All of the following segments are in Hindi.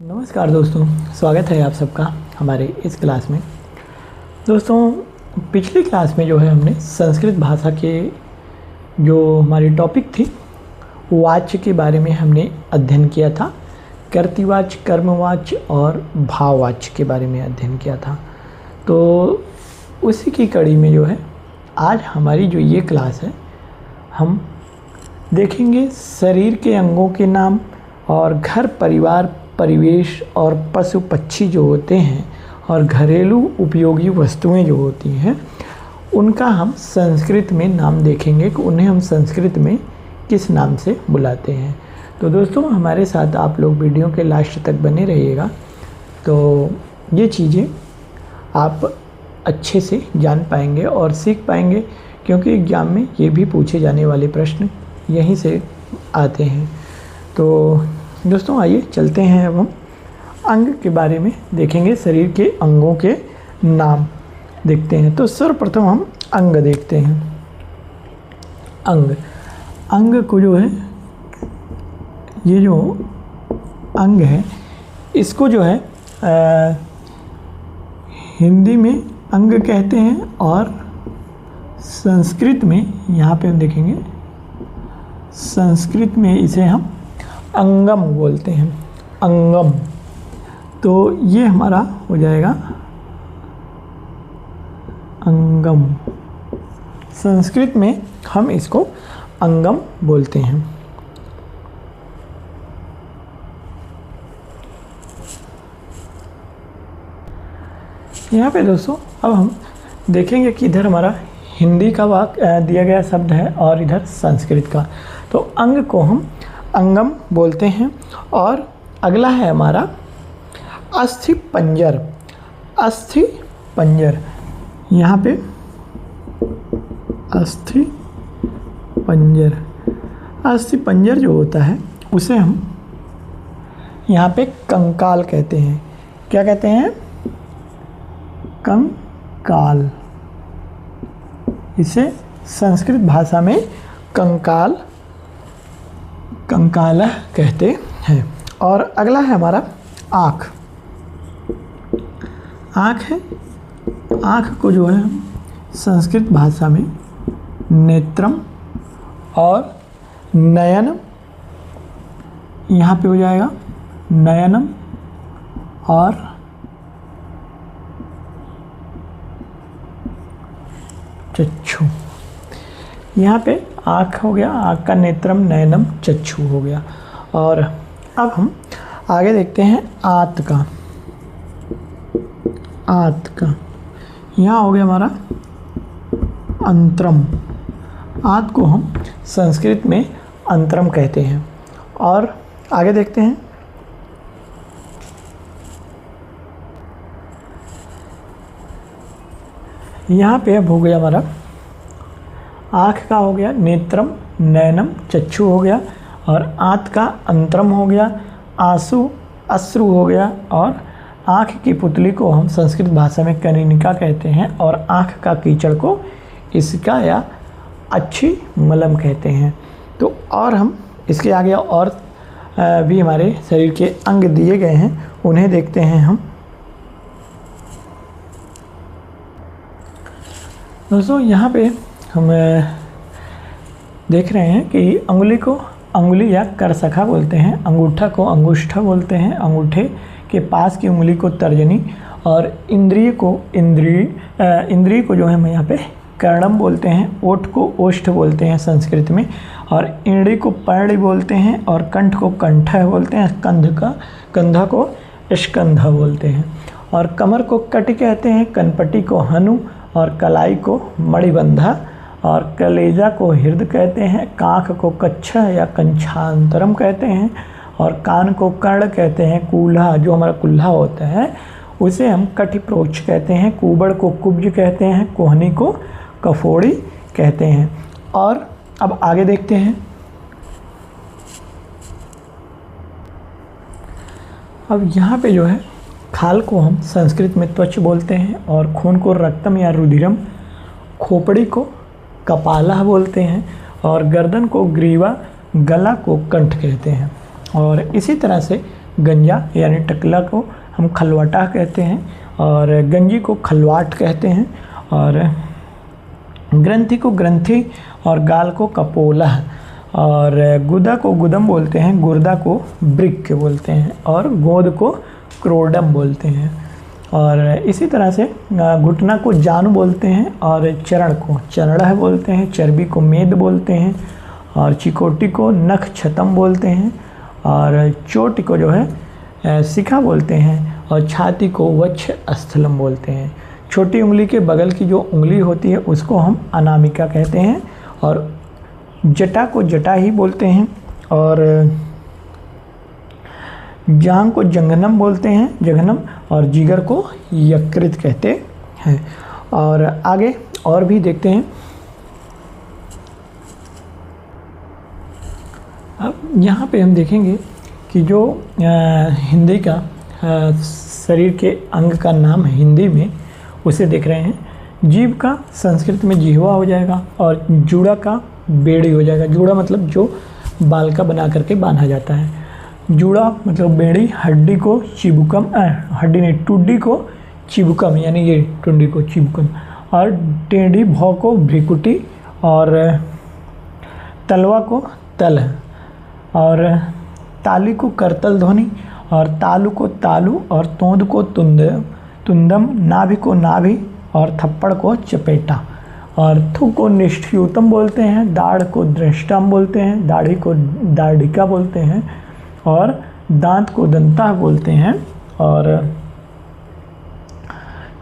नमस्कार दोस्तों, स्वागत है आप सबका हमारे इस क्लास में। दोस्तों, पिछली क्लास में जो है हमने संस्कृत भाषा के जो हमारी टॉपिक थी वाच्य के बारे में हमने अध्ययन किया था। कर्तृवाच्य, कर्मवाच्य और भाववाच्य के बारे में अध्ययन किया था। तो उसी की कड़ी में जो है आज हमारी जो ये क्लास है हम देखेंगे शरीर के अंगों के नाम और घर, परिवार, परिवेश और पशु पक्षी जो होते हैं और घरेलू उपयोगी वस्तुएं जो होती हैं उनका हम संस्कृत में नाम देखेंगे कि उन्हें हम संस्कृत में किस नाम से बुलाते हैं। तो दोस्तों, हमारे साथ आप लोग वीडियो के लास्ट तक बने रहिएगा, तो ये चीज़ें आप अच्छे से जान पाएंगे और सीख पाएंगे, क्योंकि एग्ज़ाम में ये भी पूछे जाने वाले प्रश्न यहीं से आते हैं। तो दोस्तों, आइए चलते हैं। अब हम अंग के बारे में देखेंगे, शरीर के अंगों के नाम देखते हैं। तो सर्वप्रथम हम अंग देखते हैं। अंग को जो है, ये जो अंग है इसको जो है हिंदी में अंग कहते हैं और संस्कृत में, यहाँ पे हम देखेंगे, संस्कृत में इसे हम अंगम बोलते हैं। अंगम, तो ये हमारा हो जाएगा अंगम। संस्कृत में हम इसको अंगम बोलते हैं। यहाँ पे दोस्तों अब हम देखेंगे कि इधर हमारा हिंदी का वाक्य दिया गया शब्द है और इधर संस्कृत का। तो अंग को हम अंगम बोलते हैं। और अगला है हमारा अस्थि पंजर। अस्थि पंजर, यहाँ पे अस्थि पंजर, अस्थि पंजर जो होता है उसे हम यहाँ पे कंकाल कहते हैं। क्या कहते हैं? कंकाल। इसे संस्कृत भाषा में कंकाल, कंकाल कहते हैं। और अगला है हमारा आँख। आँख है, आँख को जो है हम संस्कृत भाषा में नेत्रम और नयनम, यहाँ पे हो जाएगा नयनम और चक्षु। यहाँ पे आँख हो गया, आँख का नेत्रम, नयनम, चक्षु हो गया। और अब हम आगे देखते हैं आंत का। आंत का यहाँ हो गया हमारा अंतरम। आंत को हम संस्कृत में अंतरम कहते हैं। और आगे देखते हैं यहाँ पे अब हो गया हमारा आँख का हो गया नेत्रम, नयनम, चक्षु हो गया। और आँत का अंतरम हो गया, आंसू, अश्रु हो गया। और आँख की पुतली को हम संस्कृत भाषा में कनिनिका कहते हैं। और आँख का कीचड़ को इसका या अच्छी मलम कहते हैं। तो और हम इसके आगे और भी हमारे शरीर के अंग दिए गए हैं, उन्हें देखते हैं हम। दोस्तों, यहाँ पे हम देख रहे हैं कि अंगुली को अंगुली या करसखा बोलते हैं, अंगूठा को अंगुष्ठा बोलते हैं, अंगूठे के पास की उंगली को तर्जनी, और इंद्रिय को जो है हम यहाँ पे कर्णम बोलते हैं, ओठ को ओष्ठ बोलते हैं संस्कृत में, और इंद्री को पर्णी बोलते हैं, और कंठ को कंठ बोलते हैं, कंधा को स्कंधा बोलते हैं, और कमर को कटि कहते हैं, कनपटी को हनु, और कलाई को मणिबंधा, और कलेजा को हृदय कहते हैं, काख को कच्छा या कंछांतरम कहते हैं, और कान को कर्ण कहते हैं, कूल्हा जो हमारा कुल्हा होता है उसे हम कटिप्रोच कहते हैं, कुबड़ को कुब्ज कहते हैं, कोहनी को कफोड़ी कहते हैं। और अब आगे देखते हैं। अब यहाँ पे जो है खाल को हम संस्कृत में त्वच बोलते हैं, और खून को रक्तम या रुधिरम, खोपड़ी को कपाला बोलते हैं, और गर्दन को ग्रीवा, गला को कंठ कहते हैं। और इसी तरह से गंजा यानी टकला को हम खलवटा कहते हैं, और गंजी को खलवाट कहते हैं, और ग्रंथि को ग्रंथि, और गाल को कपोला, और गुदा को गुदम बोलते हैं, गुर्दा को ब्रिक बोलते हैं, और गोद को क्रोडम बोलते हैं। और इसी तरह से घुटना को जानु बोलते हैं, और चरण को चरणह बोलते हैं, चर्बी को मेद बोलते हैं, और चिकोटी को नख छतम बोलते हैं, और चोटी को जो है शिखा बोलते हैं, और छाती को वक्ष स्थलम बोलते हैं। छोटी उंगली के बगल की जो उंगली होती है उसको हम अनामिका कहते हैं, और जटा को जटा ही बोलते हैं, और जांग को जंघनम बोलते हैं, जघनम, और जिगर को यकृत कहते हैं। और आगे और भी देखते हैं। अब यहाँ पे हम देखेंगे कि जो हिंदी का शरीर के अंग का नाम है हिंदी में, उसे देख रहे हैं। जीभ का संस्कृत में जिह्वा हो जाएगा, और जूड़ा का बेड़ी हो जाएगा। जूड़ा मतलब जो बाल का बना करके बांधा जाता है। जूड़ा मतलब बेड़ी। हड्डी को चिबुकम, हड्डी नहीं, टुड्डी को चिबुकम यानी ये टुंडी को चिबुकम, और टेढ़ी भौ को भ्रिकुटी, और तलवा को तल, और ताली को करतल ध्वनि, और तालु को तालु, और तोंद को तुंदम, नाभि को नाभि, और थप्पड़ को चपेटा, और थु को निष्ठ्यूतम बोलते हैं, दाढ़ को दृष्टम बोलते हैं, दाढ़ी को दाढ़िका बोलते हैं, और दांत को दंता बोलते हैं, और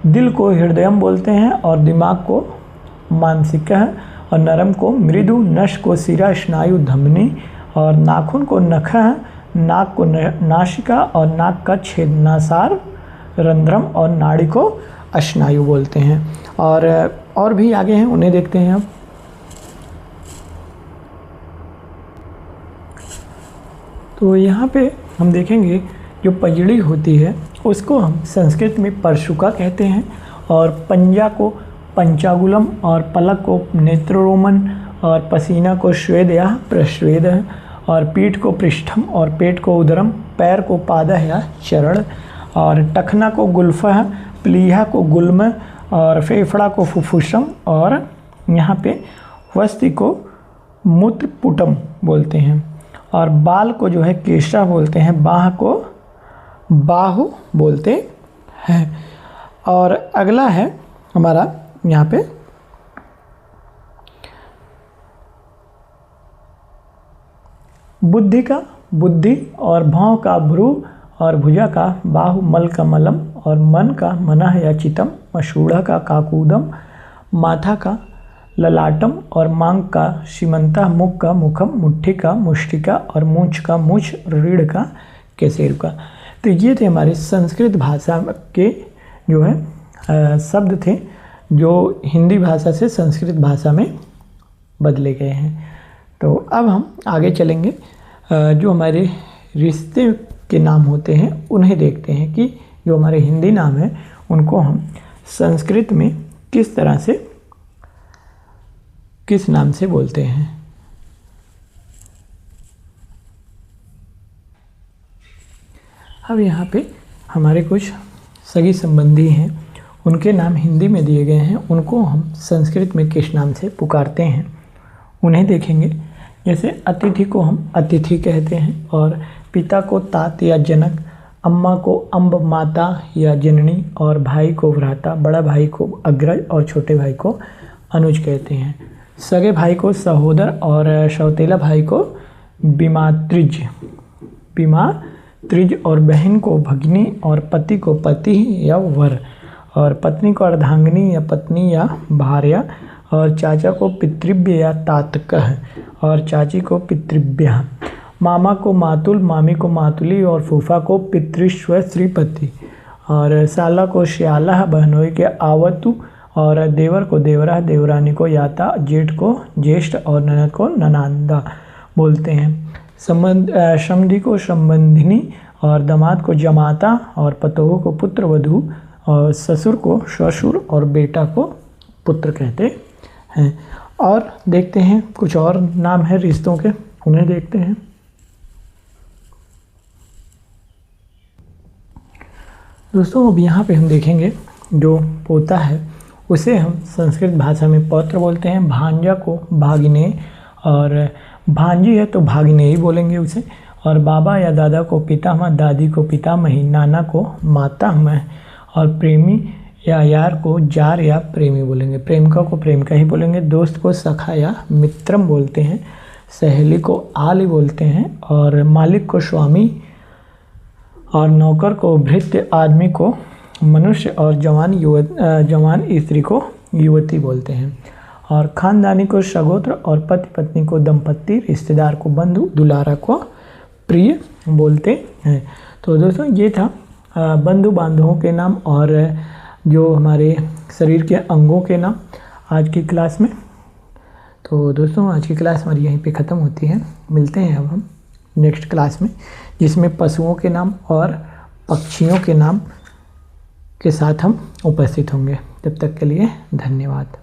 दिल को हृदयम बोलते हैं, और दिमाग को मानसिका, और नरम को मृदु, नश को शिरा स्नायु धमनी, और नाखून को नखा, नाक को नासिका, और नाक का छेदनासार रंध्रम, और नाड़ी को स्नायु बोलते हैं। और भी आगे हैं, उन्हें देखते हैं अब। तो यहाँ पे हम देखेंगे जो पजड़ी होती है उसको हम संस्कृत में परशुका कहते हैं, और पंजा को पंचागुलम, और पलक को नेत्रोरोमन, और पसीना को श्वेद या प्रश्वेद है, और पीठ को पृष्ठम, और पेट को उदरम, पैर को पादः या चरण, और टखना को गुल्फा, प्लीहा को गुल्म, और फेफड़ा को फुफ्फुसम, और यहाँ पे वस्ति को मूत्रपुटम बोलते हैं, और बाल को जो है केशा बोलते हैं, बाह को बाहु बोलते हैं। और अगला है हमारा यहाँ पे बुद्धि का बुद्धि, और भाव का भ्रू, और भुजा का बाहु, मल का मलम, और मन का मनः या चितम, मशूढ़ा का काकूदम, माथा का ललाटम, और मांग का सीमंता, मुख का मुखम, मुट्ठी का मुष्टिका, और मूंछ का मूछ, रीढ़ का केसेर का। तो ये थे हमारे संस्कृत भाषा के जो है शब्द थे जो हिंदी भाषा से संस्कृत भाषा में बदले गए हैं। तो अब हम आगे चलेंगे। जो हमारे रिश्ते के नाम होते हैं उन्हें देखते हैं कि जो हमारे हिंदी नाम है उनको हम संस्कृत में किस तरह से किस नाम से बोलते हैं। अब यहाँ पे हमारे कुछ सगी संबंधी हैं, उनके नाम हिंदी में दिए गए हैं, उनको हम संस्कृत में किस नाम से पुकारते हैं उन्हें देखेंगे। जैसे अतिथि को हम अतिथि कहते हैं, और पिता को तात या जनक, अम्मा को अम्ब माता या जननी, और भाई को भ्राता, बड़ा भाई को अग्रज, और छोटे भाई को अनुज कहते हैं। सगे भाई को सहोदर, और सौतेला भाई को बिमात्रिज, और बहन को भगिनी, और पति को पति या वर, और पत्नी को अर्धांगिनी या पत्नी या भार्या, और चाचा को पितृव्य या तातकः, और चाची को पितृव्या, मामा को मातुल, मामी को मातुली, और फूफा को पितृश्व श्रीपति, और साला को श्याला, बहनोई के आवतु, और देवर को देवरा, देवरानी को याता, जेठ को ज्येष्ठ, और ननद को ननांदा बोलते हैं। समधि को संबंधिनी, और दामाद को जमाता, और पतोह को पुत्र वधू, और ससुर को श्वशुर, और बेटा को पुत्र कहते हैं। और देखते हैं कुछ और नाम है रिश्तों के, उन्हें देखते हैं। दोस्तों अब यहाँ पे हम देखेंगे जो पोता है उसे हम संस्कृत भाषा में पौत्र बोलते हैं, भांजा को भागिने, और भांजी है तो भागिने ही बोलेंगे उसे, और बाबा या दादा को पितामह, दादी को पितामही, नाना को मातामह, और प्रेमी या यार को जार या प्रेमी बोलेंगे, प्रेमिका को प्रेमिका ही बोलेंगे, दोस्त को सखा या मित्रम बोलते हैं, सहेली को आली बोलते हैं, और मालिक को स्वामी, और नौकर को भृत्य, आदमी को मनुष्य, और जवान स्त्री को युवती बोलते हैं, और खानदानी को सगोत्र, और पति पत्नी को दंपत्ति, रिश्तेदार को बंधु, दुलारा को प्रिय बोलते हैं। तो दोस्तों ये था बंधु बांधवों के नाम और जो हमारे शरीर के अंगों के नाम आज की क्लास में। तो दोस्तों आज की क्लास हमारी यहीं पे ख़त्म होती है। मिलते हैं अब हम नेक्स्ट क्लास में, जिसमें पशुओं के नाम और पक्षियों के नाम के साथ हम उपस्थित होंगे। तब तक के लिए धन्यवाद।